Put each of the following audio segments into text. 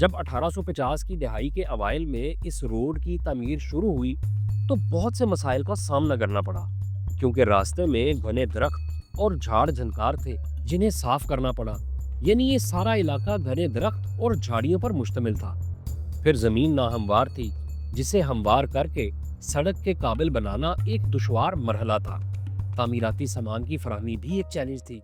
جب 1850 کی دہائی کے اوائل میں اس روڈ کی تعمیر شروع ہوئی تو بہت سے مسائل کا سامنا کرنا پڑا، کیونکہ راستے میں گھنے درخت اور جھاڑ جھنکار تھے جنہیں صاف کرنا پڑا۔ یعنی یہ سارا علاقہ گھنے درخت اور جھاڑیوں پر مشتمل تھا۔ پھر زمین ناہموار تھی، جسے ہموار کر کے سڑک کے قابل بنانا ایک دشوار مرحلہ تھا۔ تعمیراتی سامان کی فراہمی بھی ایک چیلنج تھی۔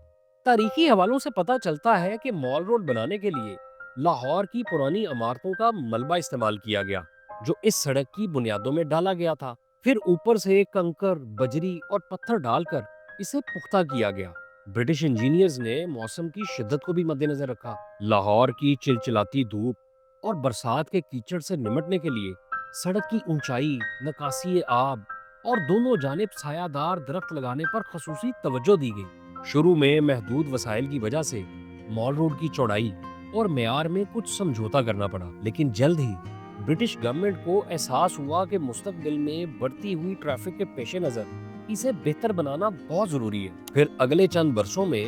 تاریخی حوالوں سے پتہ چلتا ہے کہ مال روڈ بنانے کے لیے لاہور کی پرانی عمارتوں کا ملبہ استعمال کیا گیا، جو اس سڑک کی بنیادوں میں ڈالا گیا تھا۔ پھر اوپر سے کنکر، بجری اور پتھر ڈال کر اسے پختہ کیا گیا۔ برٹش انجینئرز نے موسم کی شدت کو بھی مد نظر رکھا۔ لاہور کی چلچلاتی دھوپ اور برسات کے کیچڑ سے نمٹنے کے لیے سڑک کی اونچائی، نکاسی آب اور دونوں جانب سایہ دار درخت لگانے پر خصوصی توجہ دی گئی۔ شروع میں محدود وسائل کی وجہ سے مال روڈ کی چوڑائی اور معیار میں کچھ سمجھوتا کرنا پڑا، لیکن جلد ہی برٹش گورنمنٹ کو احساس ہوا کہ مستقبل میں بڑھتی ہوئی ٹریفک کے پیش نظر اسے بہتر بنانا بہت ضروری ہے۔ پھر اگلے چند برسوں میں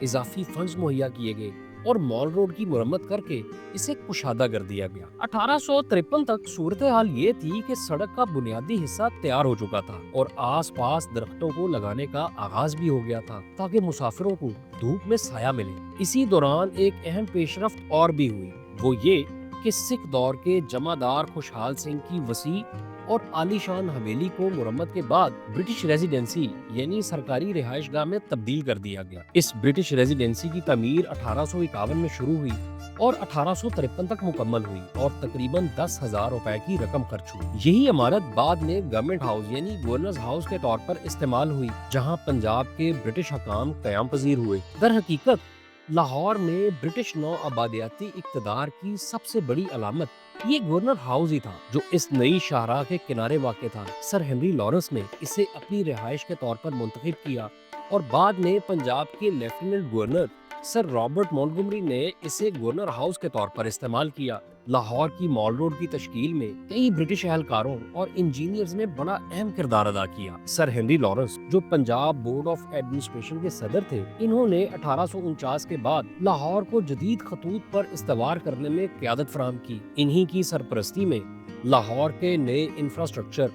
اضافی فنڈز مہیا کیے گئے اور مال روڈ کی مرمت کر کے اسے کشادہ کر دیا گیا۔ 1853 تک صورتحال یہ تھی کہ سڑک کا بنیادی حصہ تیار ہو چکا تھا اور آس پاس درختوں کو لگانے کا آغاز بھی ہو گیا تھا تاکہ مسافروں کو دھوپ میں سایہ ملے۔ اسی دوران ایک اہم پیش رفت اور بھی ہوئی، وہ یہ کہ سکھ دور کے جمعدار خوشحال سنگھ کی وسیع اور عالی شان حویلی کو مرمت کے بعد برٹش ریزیڈنسی یعنی سرکاری رہائش گاہ میں تبدیل کر دیا گیا۔ اس برٹش ریزیڈنسی کی تعمیر 1851 میں شروع ہوئی اور 1853 تک مکمل ہوئی اور تقریباً 10,000 روپے کی رقم خرچ ہوئی۔ یہی عمارت بعد میں گورنمنٹ ہاؤس یعنی گورنرز ہاؤس کے طور پر استعمال ہوئی، جہاں پنجاب کے برٹش حکام قیام پذیر ہوئے۔ در حقیقت لاہور میں برٹش نو آبادیاتی اقتدار کی سب سے بڑی علامت یہ گورنر ہاؤس ہی تھا، جو اس نئی شاہراہ کے کنارے واقع تھا۔ سر ہنری لارنس نے اسے اپنی رہائش کے طور پر منتخب کیا اور بعد میں پنجاب کے lieutenant governor sir Robert Montgomery نے اسے گورنر ہاؤس کے طور پر استعمال کیا۔ لاہور کی مال روڈ کی تشکیل میں کئی برٹش اہلکاروں اور انجینئرز نے بڑا اہم کردار ادا کیا۔ سر ہنری لارنس، جو پنجاب بورڈ آف ایڈمنسٹریشن کے صدر تھے، انہوں نے 1849 کے بعد لاہور کو جدید خطوط پر استوار کرنے میں قیادت فراہم کی۔ انہی کی سرپرستی میں لاہور کے نئے انفراسٹرکچر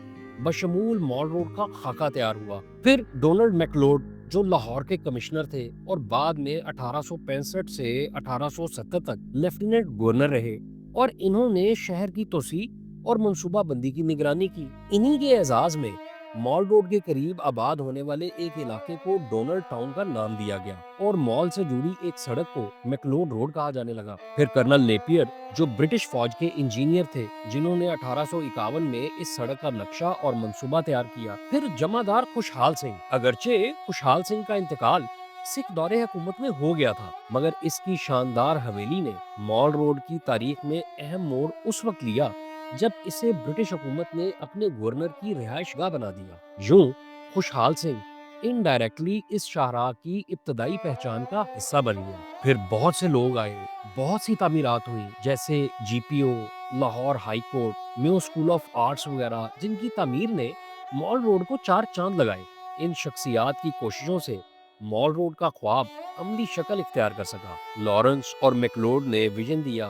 بشمول مال روڈ کا خاکہ تیار ہوا۔ پھر ڈونلڈ میکلوڈ، جو لاہور کے کمشنر تھے اور بعد میں 1865 سے 1870 تک لیفٹیننٹ گورنر رہے، اور انہوں نے شہر کی توسیع اور منصوبہ بندی کی نگرانی کی۔ انہی کے اعزاز میں مال روڈ کے قریب آباد ہونے والے ایک علاقے کو ڈونلڈ ٹاؤن کا نام دیا گیا اور مال سے جڑی ایک سڑک کو میکلوڈ روڈ کہا جانے لگا۔ پھر کرنل نیپیر، جو برٹش فوج کے انجینئر تھے، جنہوں نے 1851 میں اس سڑک کا نقشہ اور منصوبہ تیار کیا۔ پھر جمعدار خوشحال سنگھ، اگرچہ خوشحال سنگھ کا انتقال سکھ دور حکومت میں ہو گیا تھا، مگر اس کی شاندار حویلی نے مال روڈ کی تاریخ میں اہم موڑ اس وقت لیا جب اسے برٹش حکومت نے اپنے گورنر کی رہائش گاہ بنا دیا۔ یوں خوشحال سنگھ انڈائریکٹلی اس شاہراہ کی ابتدائی پہچان کا حصہ بن گیا۔ پھر بہت سے لوگ آئے، بہت سی تعمیرات ہوئی، جیسے G P O, Lahore high court, Mayo school of arts وغیرہ، جن کی تعمیر نے مال روڈ کو 4 چاند لگائے۔ ان شخصیات کی کوششوں سے مال روڈ کا خواب عملی شکل اختیار کر سکا۔ لارنس اور میکلوڈ نے ویژن دیا،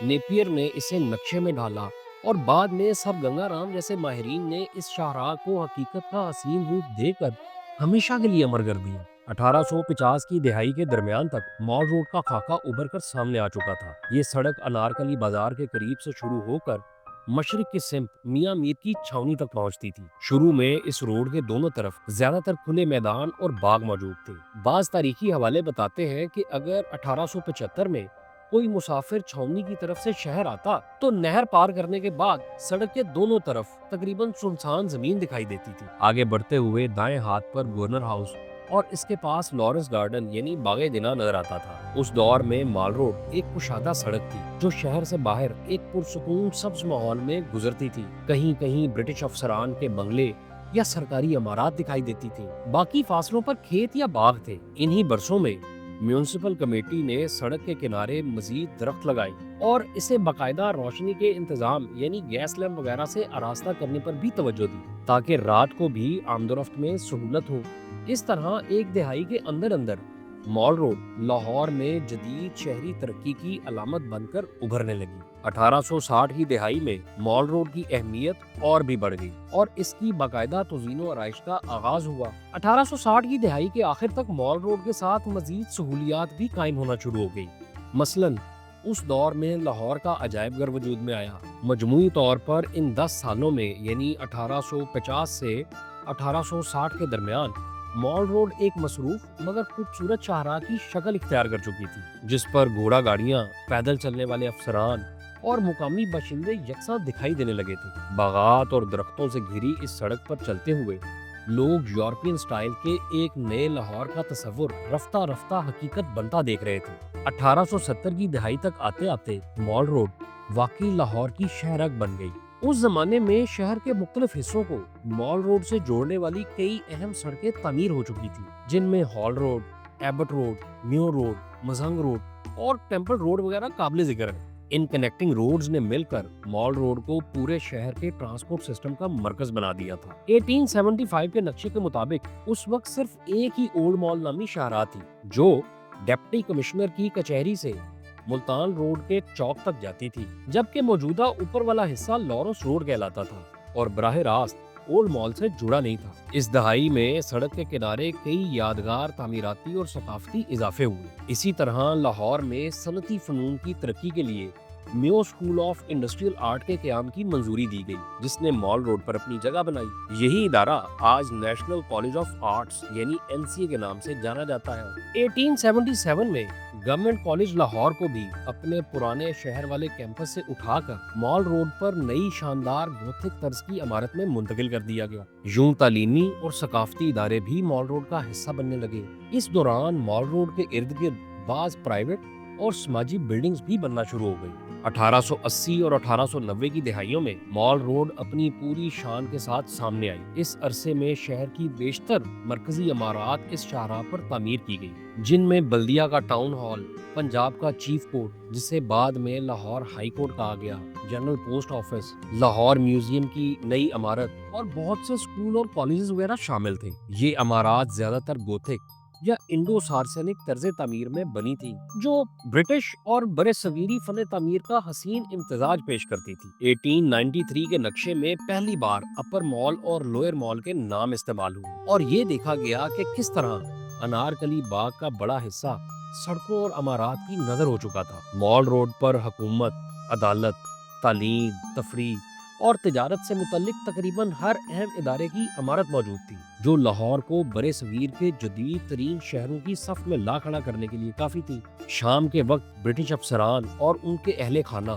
نیپیر نے اسے نقشے میں ڈالا، اور بعد میں سر گنگا رام جیسے ماہرین نے اس شاہراہ کو حقیقت کا حسین روپ دے کر ہمیشہ کے لیے امر کر دیا۔ 1850 کی دہائی کے درمیان تک مال روڈ کا خاکہ ابھر کر سامنے آ چکا تھا۔ یہ سڑک انارکلی بازار کے قریب سے شروع ہو کر مشرق کی سمت میاں میر کی چھاونی تک پہنچتی تھی۔ شروع میں اس روڈ کے دونوں طرف زیادہ تر کھلے میدان اور باغ موجود تھے۔ بعض تاریخی حوالے بتاتے ہیں کہ اگر 1875 میں کوئی مسافر چھاونی کی طرف سے شہر آتا تو نہر پار کرنے کے بعد سڑک کے دونوں طرف تقریباً سنسان زمین دکھائی دیتی تھی۔ آگے بڑھتے ہوئے دائیں ہاتھ پر گورنر ہاؤس اور اس کے پاس لارنس گارڈن یعنی باغ دینا نظر آتا تھا۔ اس دور میں مال روڈ ایک کشادہ سڑک تھی جو شہر سے باہر ایک پرسکون سبز ماحول میں گزرتی تھی۔ کہیں کہیں برٹش افسران کے بنگلے یا سرکاری عمارات دکھائی دیتی تھی، باقی فاصلوں پر کھیت یا باغ تھے۔ انہی برسوں میں میونسپل کمیٹی نے سڑک کے کنارے مزید درخت لگائے اور اسے باقاعدہ روشنی کے انتظام یعنی گیس لیمپ وغیرہ سے آراستہ کرنے پر بھی توجہ دی تاکہ رات کو بھی آمد و رفت میں سہولت ہو۔ اس طرح ایک دہائی کے اندر اندر مال روڈ لاہور میں جدید شہری ترقی کی علامت بن کر ابھرنے لگی۔ 1860 کی دہائی میں مال روڈ کی اہمیت اور بھی بڑھ گئی اور اس کی باقاعدہ توسیع و آرائش کا آغاز ہوا۔ 1860 کی دہائی کے آخر تک مال روڈ کے ساتھ مزید سہولیات بھی قائم ہونا شروع ہو گئی۔ مثلاً اس دور میں لاہور کا عجائب گھر وجود میں آیا۔ مجموعی طور پر ان 10 سالوں میں یعنی 1850 سے 1860 کے درمیان مال روڈ ایک مصروف مگر خوبصورت شاہراہ کی شکل اختیار کر چکی تھی، جس پر گھوڑا گاڑیاں، پیدل چلنے والے افسران اور مقامی باشندے یکساں دکھائی دینے لگے تھے۔ باغات اور درختوں سے گھری اس سڑک پر چلتے ہوئے لوگ یورپین سٹائل کے ایک نئے لاہور کا تصور رفتہ رفتہ حقیقت بنتا دیکھ رہے تھے۔ 1870 کی دہائی تک آتے آتے مال روڈ واقعی لاہور کی شہرک بن گئی۔ اس زمانے میں شہر کے مختلف حصوں کو مال روڈ سے جوڑنے والی کئی اہم سڑکیں تعمیر ہو چکی تھی، جن میں ہال روڈ، ایبٹ روڈ، میو روڈ، مزنگ روڈ اور ٹیمپل روڈ وغیرہ قابل ذکر ہیں۔ ان کنیکٹنگ روڈز نے مل کر مال روڈ کو پورے شہر کے ٹرانسپورٹ سسٹم کا مرکز بنا دیا تھا۔ 1875 کے نقشے کے مطابق اس وقت صرف ایک ہی اولڈ مال نامی شاہراہ تھی، جو ڈپٹی کمشنر کی کچہری سے ملتان روڈ کے چوک تک جاتی تھی، جبکہ موجودہ اوپر والا حصہ لارنس روڈ کہلاتا تھا اور براہ راست اولڈ مال سے جڑا نہیں تھا۔ اس دہائی میں سڑک کے کنارے کئی یادگار تعمیراتی اور ثقافتی اضافے ہوئے۔ اسی طرح لاہور میں صنعتی فنون کی ترقی کے لیے میو اسکول آف انڈسٹریل آرٹ کے قیام کی منظوری دی گئی، جس نے مال روڈ پر اپنی جگہ بنائی۔ یہی ادارہ آج نیشنل کالج آف آرٹس یعنی NCA کے نام سے جانا جاتا ہے۔ 1877 میں گورنمنٹ کالج لاہور کو بھی اپنے پرانے شہر والے کیمپس سے اٹھا کر مال روڈ پر نئی شاندار گوتھک طرز کی عمارت میں منتقل کر دیا گیا۔ یوں تعلیمی اور ثقافتی ادارے بھی مال روڈ کا حصہ بننے لگے۔ اس دوران مال روڈ کے ارد گرد بعض پرائیویٹ اور سماجی بلڈنگز بھی بننا شروع ہو گئی۔ 1880 اور 1890 کی دہائیوں میں مال روڈ اپنی پوری شان کے ساتھ سامنے آئی۔ اس عرصے میں شہر کی بیشتر مرکزی عمارات اس شاہراہ پر تعمیر کی گئی، جن میں بلدیہ کا ٹاؤن ہال، پنجاب کا چیف کورٹ جسے بعد میں لاہور ہائی کورٹ کہا گیا، general post office, Lahore museum کی نئی عمارت اور بہت سے اسکول اور کالجز وغیرہ شامل تھے۔ یہ عمارات زیادہ تر گوتھک یا انڈو سارسینک طرز تعمیر میں بنی تھی، جو برٹش اور برصغیری فن تعمیر کا حسین امتزاج پیش کرتی تھی۔ 1893 کے نقشے میں پہلی بار اپر مال اور لوئر مال کے نام استعمال ہوئے اور یہ دیکھا گیا کہ کس طرح انارکلی باغ کا بڑا حصہ سڑکوں اور عمارات کی نظر ہو چکا تھا۔ مال روڈ پر حکومت، عدالت، تعلیم، تفریح اور تجارت سے متعلق تقریباً ہر اہم ادارے کی عمارت موجود تھی، جو لاہور کو برِ صغیر کے جدید ترین شہروں کی صف میں لا کھڑا کرنے کے لیے کافی تھی۔ شام کے وقت برٹش افسران اور ان کے اہل خانہ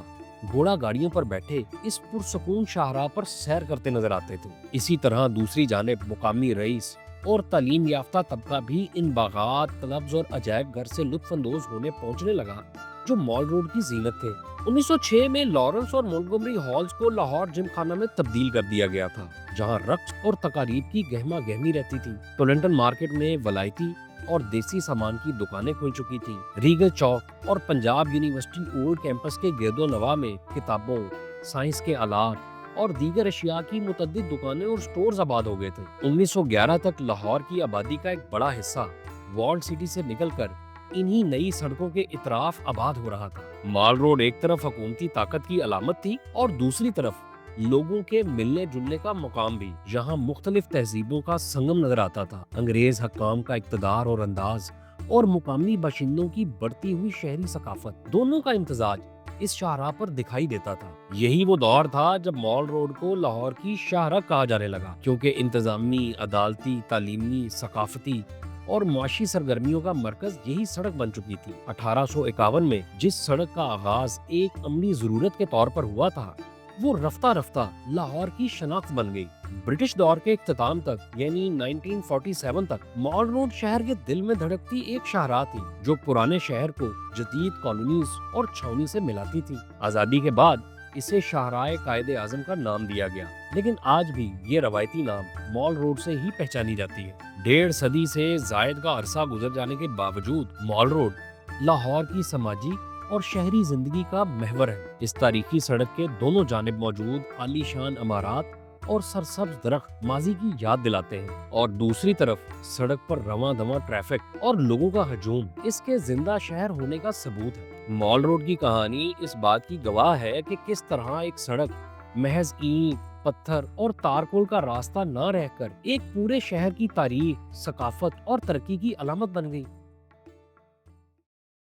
گھوڑا گاڑیوں پر بیٹھے اس پرسکون شاہراہ پر سیر کرتے نظر آتے تھے۔ اسی طرح دوسری جانب مقامی رئیس اور تعلیم یافتہ طبقہ بھی ان باغات، کلبز اور عجائب گھر سے لطف اندوز ہونے پہنچنے لگا، جو مال روڈ کی زینت تھے۔ 1906 میں لارنس اور مونٹگومری ہالز کو لاہور جم خانہ میں تبدیل کر دیا گیا تھا، جہاں رقص اور تقاریب کی گہما گہمی رہتی تھی۔ ٹولنٹن مارکیٹ میں ولائتی اور دیسی سامان کی دکانیں کھل چکی تھیں۔ ریگل چوک اور پنجاب یونیورسٹی اولڈ کیمپس کے گرد و نواح میں کتابوں، سائنس کے آلات اور دیگر اشیاء کی متعدد دکانیں اور سٹورز آباد ہو گئے تھے۔ 1911 تک لاہور کی آبادی کا ایک بڑا حصہ والڈ سٹی سے نکل کر انہی نئی سڑکوں کے اطراف آباد ہو رہا تھا۔ مال روڈ ایک طرف حکومتی طاقت کی علامت تھی اور دوسری طرف لوگوں کے ملنے جلنے کا مقام بھی، جہاں مختلف تہذیبوں کا سنگم نظر آتا تھا۔ انگریز حکام کا اقتدار اور انداز اور مقامی باشندوں کی بڑھتی ہوئی شہری ثقافت، دونوں کا امتزاج اس شاہراہ پر دکھائی دیتا تھا۔ یہی وہ دور تھا جب مال روڈ کو لاہور کی شاہراہ کہا جانے لگا، کیونکہ انتظامی، عدالتی، تعلیمی، ثقافتی اور معاشی سرگرمیوں کا مرکز یہی سڑک بن چکی تھی۔ 1851 میں جس سڑک کا آغاز ایک عملی ضرورت کے طور پر ہوا تھا، وہ رفتہ رفتہ لاہور کی شناخت بن گئی۔ برٹش دور کے اختتام تک یعنی 1947 تک مال روڈ شہر کے دل میں دھڑکتی ایک شاہراہ تھی، جو پرانے شہر کو جدید کالونیز اور چھاؤنی سے ملاتی تھی۔ آزادی کے بعد اسے شاہراہ قائد اعظم کا نام دیا گیا، لیکن آج بھی یہ روایتی نام مال روڈ سے ہی پہچانی جاتی ہے۔ 1.5 صدی سے زائد کا عرصہ گزر جانے کے باوجود مال روڈ لاہور کی سماجی اور شہری زندگی کا محور ہے۔ اس تاریخی سڑک کے دونوں جانب موجود عالی شان عمارات اور سرسبز درخت ماضی کی یاد دلاتے ہیں، اور دوسری طرف سڑک پر رواں دواں ٹریفک اور لوگوں کا ہجوم اس کے زندہ شہر ہونے کا ثبوت ہے۔ مال روڈ کی کہانی اس بات کی گواہ ہے کہ کس طرح ایک سڑک محض اینٹ، پتھر اور تارکول کا راستہ نہ رہ کر ایک پورے شہر کی تاریخ، ثقافت اور ترقی کی علامت بن گئی۔